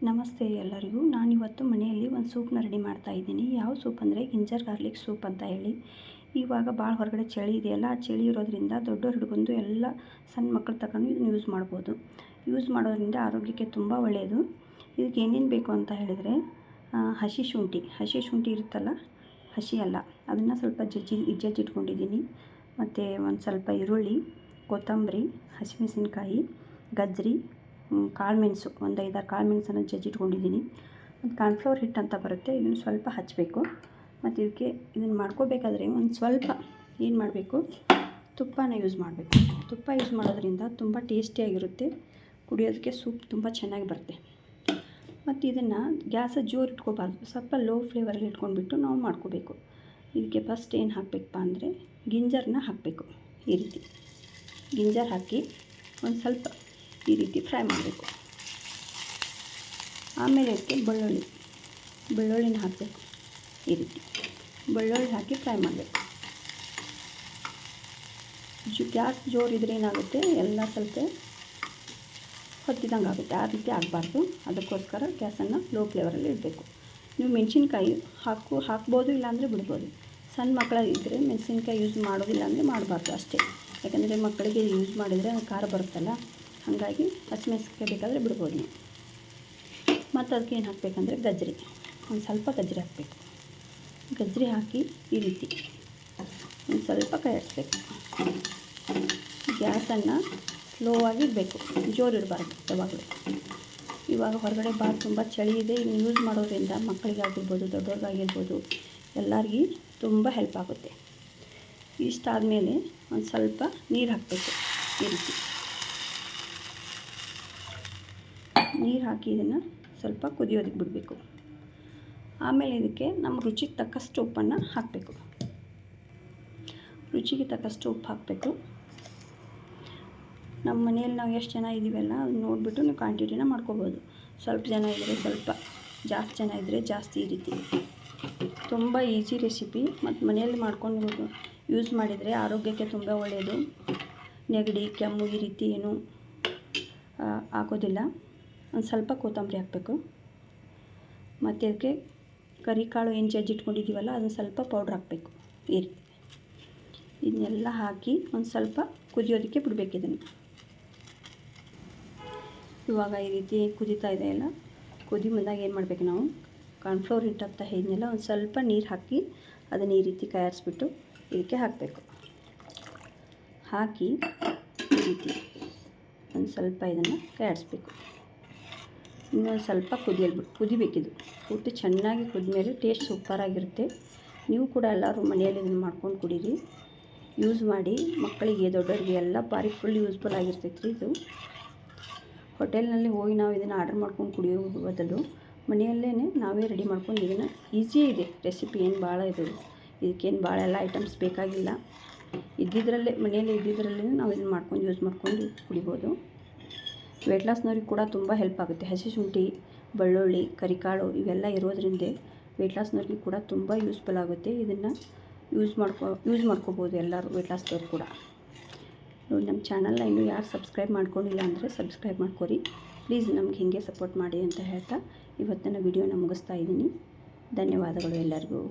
ನಮಸ್ತೆ ಎಲ್ಲರಿಗೂ. ನಾನಿವತ್ತು ಮನೆಯಲ್ಲಿ ಒಂದು ಸೂಪ್ನ ರೆಡಿ ಮಾಡ್ತಾ ಇದ್ದೀನಿ. ಯಾವ ಸೂಪ್ ಅಂದರೆ ಗಿಂಜರ್ ಗಾರ್ಲಿಕ್ ಸೂಪ್ ಅಂತ ಹೇಳಿ. ಇವಾಗ ಭಾಳ ಹೊರಗಡೆ ಚಳಿ ಇದೆಯಲ್ಲ, ಆ ಚಳಿ ಇರೋದ್ರಿಂದ ದೊಡ್ಡವ್ರು ಹಿಡ್ಕೊಂಡು ಎಲ್ಲ ಸಣ್ಣ ಮಕ್ಕಳು ತಗೊಂಡು ಇದನ್ನು ಯೂಸ್ ಮಾಡ್ಬೋದು. ಯೂಸ್ ಮಾಡೋದ್ರಿಂದ ಆರೋಗ್ಯಕ್ಕೆ ತುಂಬ ಒಳ್ಳೆಯದು. ಇದಕ್ಕೆ ಏನೇನು ಬೇಕು ಅಂತ ಹೇಳಿದರೆ, ಹಸಿ ಶುಂಠಿ ಇರುತ್ತಲ್ಲ, ಹಸಿ ಅಲ್ಲ, ಅದನ್ನು ಸ್ವಲ್ಪ ಜಜ್ಜಿಟ್ಕೊಂಡಿದ್ದೀನಿ. ಮತ್ತು ಒಂದು ಸ್ವಲ್ಪ ಈರುಳ್ಳಿ, ಕೊತ್ತಂಬರಿ, ಹಸಿಮೆಣಸಿನ್ಕಾಯಿ, ಗಜ್ಜರಿ, ಕಾಳುಮೆಣಸು, ಒಂದು 5-6 ಕಾಳುಮೆಣಸನ್ನು ಜಜ್ಜಿಟ್ಕೊಂಡಿದ್ದೀನಿ. ಮತ್ತು ಕಾರ್ನ್ಫ್ಲವರ್ ಹಿಟ್ಟು ಅಂತ ಬರುತ್ತೆ, ಇದನ್ನು ಸ್ವಲ್ಪ ಹಚ್ಚಬೇಕು. ಮತ್ತು ಇದನ್ನು ಮಾಡ್ಕೋಬೇಕಾದ್ರೆ ಒಂದು ಸ್ವಲ್ಪ ಏನು ಮಾಡಬೇಕು, ತುಪ್ಪನ ಯೂಸ್ ಮಾಡಬೇಕು. ತುಪ್ಪ ಯೂಸ್ ಮಾಡೋದ್ರಿಂದ ತುಂಬ ಟೇಸ್ಟಿಯಾಗಿರುತ್ತೆ, ಕುಡಿಯೋದಕ್ಕೆ ಸೂಪ್ ತುಂಬ ಚೆನ್ನಾಗಿ ಬರುತ್ತೆ. ಮತ್ತು ಇದನ್ನು ಗ್ಯಾಸ ಜೋರು ಇಟ್ಕೋಬಾರ್ದು, ಸ್ವಲ್ಪ ಲೋ ಫ್ಲೇವರಲ್ಲಿ ಇಟ್ಕೊಂಡ್ಬಿಟ್ಟು ನಾವು ಮಾಡ್ಕೋಬೇಕು. ಇದಕ್ಕೆ ಫಸ್ಟ್ ಏನು ಹಾಕಬೇಕಪ್ಪ ಅಂದರೆ ಗಿಂಜರ್ನ ಹಾಕಬೇಕು. ಈ ರೀತಿ ಗಿಂಜರ್ ಹಾಕಿ ಒಂದು ಸ್ವಲ್ಪ ಈ ರೀತಿ ಫ್ರೈ ಮಾಡಬೇಕು. ಆಮೇಲೆ ಇದಕ್ಕೆ ಬೆಳ್ಳುಳ್ಳಿನ ಹಾಕಬೇಕು. ಈ ರೀತಿ ಬೆಳ್ಳುಳ್ಳಿ ಹಾಕಿ ಫ್ರೈ ಮಾಡಬೇಕು. ಗ್ಯಾಸ್ ಜೋರಿದ್ರೆ ಏನಾಗುತ್ತೆ, ಎಲ್ಲ ಸ್ವಲ್ಪ ಹೊತ್ತಿದಂಗೆ ಆಗುತ್ತೆ. ಆ ರೀತಿ ಆಗಬಾರ್ದು. ಅದಕ್ಕೋಸ್ಕರ ಗ್ಯಾಸನ್ನು ಲೋ ಫ್ಲೇವರಲ್ಲಿ ಇಡಬೇಕು. ನೀವು ಮೆಣಸಿನ್ಕಾಯಿ ಹಾಕ್ಬೋದು, ಇಲ್ಲಾಂದರೆ ಬಿಡ್ಬೋದು. ಸಣ್ಣ ಮಕ್ಕಳಿದ್ದರೆ ಮೆಣಸಿನ್ಕಾಯಿ ಯೂಸ್ ಮಾಡೋದಿಲ್ಲ ಅಂದರೆ ಮಾಡಬಾರ್ದು ಅಷ್ಟೇ. ಯಾಕಂದರೆ ಮಕ್ಕಳಿಗೆ ಯೂಸ್ ಮಾಡಿದರೆ ಖಾರ ಬರುತ್ತಲ್ಲ, ಹಾಗಾಗಿ ಹಸಿಮೆಣಸಿನ್ಕಾಯಿ ಬೇಕಾದರೆ ಬಿಡ್ಬೋದು ನೀವು. ಮತ್ತು ಅದಕ್ಕೆ ಏನು ಹಾಕಬೇಕಂದ್ರೆ ಗಜ್ಜರಿ, ಒಂದು ಸ್ವಲ್ಪ ಗಜ್ಜರಿ ಹಾಕಬೇಕು. ಗಜ್ಜರಿ ಹಾಕಿ ಈ ರೀತಿ ಒಂದು ಸ್ವಲ್ಪ ಕೈ ಆಡಿಸ್ಬೇಕು. ಗ್ಯಾಸನ್ನು ಸ್ಲೋ ಆಗಿ ಇಡಬೇಕು, ಜೋರು ಇಡಬಾರ್ದು ಯಾವಾಗಲೂ. ಇವಾಗ ಹೊರಗಡೆ ತುಂಬ ಚಳಿ ಇದೆ. ಇದನ್ನು ಯೂಸ್ ಮಾಡೋದ್ರಿಂದ ಮಕ್ಕಳಿಗಾಗಿರ್ಬೋದು, ದೊಡ್ಡವ್ರಿಗಾಗಿರ್ಬೋದು, ಎಲ್ಲರಿಗೂ ತುಂಬ ಹೆಲ್ಪ್ ಆಗುತ್ತೆ. ಇಷ್ಟಾದಮೇಲೆ ಒಂದು ಸ್ವಲ್ಪ ನೀರು ಹಾಕಬೇಕು. ಈ ರೀತಿ ನೀರು ಹಾಕಿ ಇದನ್ನು ಸ್ವಲ್ಪ ಕುದಿಯೋದಕ್ಕೆ ಬಿಡಬೇಕು. ಆಮೇಲೆ ಇದಕ್ಕೆ ನಮ್ಮ ರುಚಿಗೆ ತಕ್ಕಷ್ಟು ಉಪ್ಪನ್ನು ಹಾಕಬೇಕು. ರುಚಿಗೆ ತಕ್ಕಷ್ಟು ಉಪ್ಪು ಹಾಕಬೇಕು. ನಮ್ಮ ಮನೆಯಲ್ಲಿ ನಾವು ಎಷ್ಟು ಜನ ಇದ್ದೀವಲ್ಲ ಅದನ್ನ ನೋಡಿಬಿಟ್ಟು ನೀವು ಕ್ವಾಂಟಿಟಿನ ಮಾಡ್ಕೋಬೋದು. ಸ್ವಲ್ಪ ಜನ ಇದ್ದರೆ ಸ್ವಲ್ಪ, ಜಾಸ್ತಿ ಜನ ಇದ್ದರೆ ಜಾಸ್ತಿ. ಈ ರೀತಿ ತುಂಬ ಈಸಿ ರೆಸಿಪಿ. ಮತ್ತು ಮನೆಯಲ್ಲಿ ಮಾಡ್ಕೊಂಡು ಯೂಸ್ ಮಾಡಿದರೆ ಆರೋಗ್ಯಕ್ಕೆ ತುಂಬ ಒಳ್ಳೆಯದು. ನೆಗಡಿ, ಕೆಮ್ಮು ಈ ರೀತಿ ಏನೂ ಆಗೋದಿಲ್ಲ. ಒಂದು ಸ್ವಲ್ಪ ಕೊತ್ತಂಬರಿ ಹಾಕಬೇಕು. ಮತ್ತು ಇದಕ್ಕೆ ಕರಿಕಾಳು ಏನು ಜಜ್ಜಿಟ್ಕೊಂಡಿದ್ದೀವಲ್ಲ ಅದನ್ನು ಸ್ವಲ್ಪ ಪೌಡ್ರ್ ಹಾಕಬೇಕು. ಈ ರೀತಿ ಇದನ್ನೆಲ್ಲ ಹಾಕಿ ಒಂದು ಸ್ವಲ್ಪ ಕುದಿಯೋದಕ್ಕೆ ಬಿಡಬೇಕು. ಇದನ್ನು ಇವಾಗ ಈ ರೀತಿ ಕುದೀತಾ ಇದೆಯಲ್ಲ, ಕುದಿ ಬಂದಾಗ ಏನು ಮಾಡಬೇಕು, ನಾವು ಕಾರ್ನ್ಫ್ಲವರ್ ಹಿಟ್ಟು ಅಂತ ಹೇಳಿದ್ನೆಲ್ಲ ಒಂದು ಸ್ವಲ್ಪ ನೀರು ಹಾಕಿ ಅದನ್ನು ಈ ರೀತಿ ಕೈಯಾಡಿಸ್ಬಿಟ್ಟು ಇದಕ್ಕೆ ಹಾಕಬೇಕು. ಹಾಕಿ ಈ ರೀತಿ ಒಂದು ಸ್ವಲ್ಪ ಇದನ್ನು ಕೈಯಾಡಿಸ್ಬೇಕು. ಇನ್ನೊಂದು ಸ್ವಲ್ಪ ಕುದಿಬೇಕಿದು. ಪೂರ್ತಿ ಚೆನ್ನಾಗಿ ಕುದಿದ್ಮೇಲೆ ಟೇಸ್ಟ್ ಸೂಪರಾಗಿರುತ್ತೆ. ನೀವು ಕೂಡ ಎಲ್ಲರೂ ಮನೆಯಲ್ಲಿ ಇದನ್ನು ಮಾಡ್ಕೊಂಡು ಕುಡೀರಿ, ಯೂಸ್ ಮಾಡಿ. ಮಕ್ಕಳಿಗೆ, ದೊಡ್ಡವರಿಗೆ ಎಲ್ಲ ಭಾರಿ ಫುಲ್ ಯೂಸ್ಫುಲ್ ಆಗಿರ್ತೈತೆ ರೀ ಇದು. ಹೋಟೆಲ್ನಲ್ಲಿ ಹೋಗಿ ನಾವು ಇದನ್ನು ಆರ್ಡರ್ ಮಾಡ್ಕೊಂಡು ಕುಡಿಯೋ ಬದಲು ಮನೆಯಲ್ಲೇ ನಾವೇ ರೆಡಿ ಮಾಡ್ಕೊಂಡು, ಇದನ್ನು ಈಸಿ ಇದೆ ರೆಸಿಪಿ. ಏನು ಭಾಳ ಇದು, ಇದಕ್ಕೇನು ಭಾಳ ಎಲ್ಲ ಐಟಮ್ಸ್ ಬೇಕಾಗಿಲ್ಲ. ಮನೆಯಲ್ಲಿ ಇದ್ದಿದ್ದರಲ್ಲೇ ನಾವು ಇದನ್ನು ಮಾಡ್ಕೊಂಡು ಯೂಸ್ ಮಾಡ್ಕೊಂಡು ಕುಡಿಬೋದು. ವೆಯ್ಟ್ ಲಾಸ್ನವ್ರಿಗೆ ಕೂಡ ತುಂಬ ಹೆಲ್ಪ್ ಆಗುತ್ತೆ. ಹಸಿ ಶುಂಠಿ, ಬೆಳ್ಳುಳ್ಳಿ, ಕರಿಕಾಳು ಇವೆಲ್ಲ ಇರೋದ್ರಿಂದ ವೆಯ್ಟ್ ಲಾಸ್ನವ್ರಿಗೆ ಕೂಡ ತುಂಬ ಯೂಸ್ಫುಲ್ ಆಗುತ್ತೆ. ಇದನ್ನು ಯೂಸ್ ಮಾಡ್ಕೋಬೋದು ಎಲ್ಲರೂ, ವೆಯ್ಟ್ ಲಾಸ್ದವ್ರು ಕೂಡ. ನೋಡಿ, ನಮ್ಮ ಚಾನಲ್ನ ಇನ್ನೂ ಯಾರು ಸಬ್ಸ್ಕ್ರೈಬ್ ಮಾಡ್ಕೊಂಡಿಲ್ಲ ಅಂದರೆ ಸಬ್ಸ್ಕ್ರೈಬ್ ಮಾಡ್ಕೊರಿ ಪ್ಲೀಸ್. ನಮ್ಗೆ ಹೀಗೆ ಸಪೋರ್ಟ್ ಮಾಡಿ ಅಂತ ಹೇಳ್ತಾ ಇವತ್ತಿನ ವಿಡಿಯೋನ ಮುಗಿಸ್ತಾ ಇದ್ದೀನಿ. ಧನ್ಯವಾದಗಳು ಎಲ್ಲರಿಗೂ.